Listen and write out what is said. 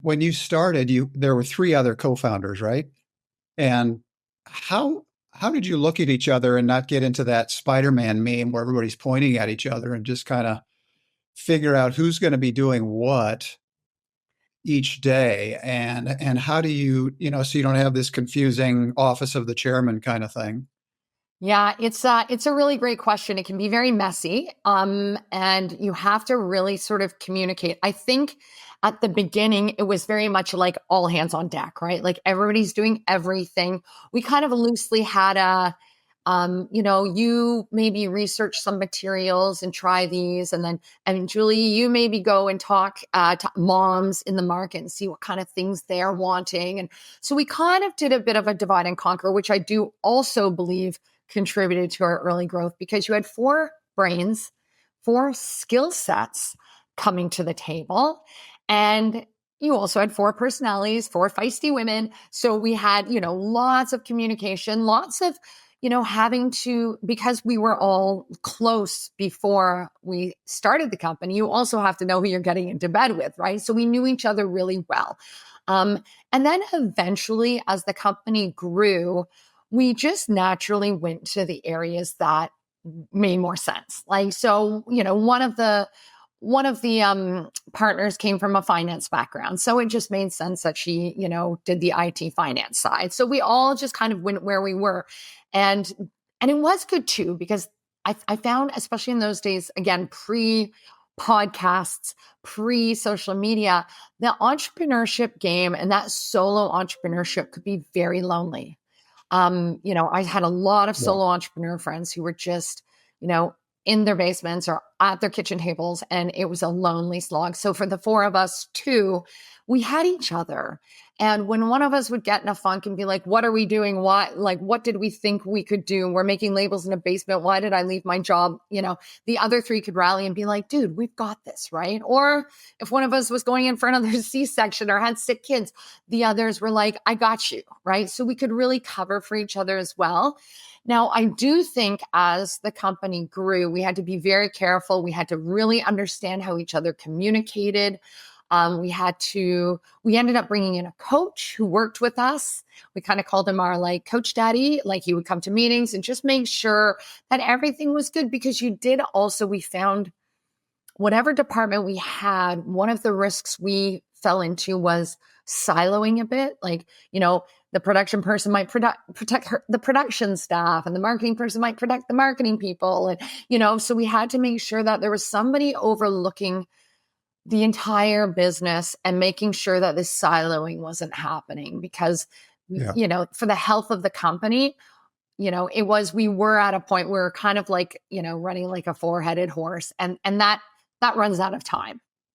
when you started, there were three other co-founders, right? And how did you look at each other and not get into that Spider-Man meme where everybody's pointing at each other and just kind of figure out who's going to be doing what each day? And how do so you don't have this confusing office of the chairman kind of thing? Yeah, it's a really great question. It can be very messy. And you have to really sort of communicate. I think at the beginning it was very much like all hands on deck, right? Like everybody's doing everything. We kind of loosely had you maybe research some materials and try these, and Julie, you maybe go and talk to moms in the market and see what kind of things they're wanting. And so we kind of did a bit of a divide and conquer, which I do also believe contributed to our early growth, because you had four brains, four skill sets coming to the table. And you also had four personalities, four feisty women. So we had, lots of communication, lots of, having to, because we were all close before we started the company, you also have to know who you're getting into bed with, right? So we knew each other really well. And then eventually, as the company grew, we just naturally went to the areas that made more sense. Like, so, one of the partners came from a finance background. So it just made sense that she, did the IT finance side. So we all just kind of went where we were. And it was good too, because I found, especially in those days, again, pre podcasts, pre social media, the entrepreneurship game and that solo entrepreneurship could be very lonely. I had a lot of Yeah. solo entrepreneur friends who were just, in their basements or at their kitchen tables, and it was a lonely slog. So for the four of us too, we had each other. And when one of us would get in a funk and be like, what are we doing? Why, like, what did we think we could do? We're making labels in a basement. Why did I leave my job? The other three could rally and be like, dude, we've got this, right? Or if one of us was going in for another C-section or had sick kids, the others were like, I got you, right? So we could really cover for each other as well. Now, I do think as the company grew, we had to be very careful. We had to really understand how each other communicated. We ended up bringing in a coach who worked with us. We kind of called him our like coach daddy. Like he would come to meetings and just make sure that everything was good, because we found whatever department we had, one of the risks we fell into was siloing a bit. Like, the production person might protect the production staff, and the marketing person might protect the marketing people. And, so we had to make sure that there was somebody overlooking the entire business and making sure that this siloing wasn't happening, because, Yeah. for the health of the company, we were at a point where we're kind of like, running like a four-headed horse, and that runs out of time.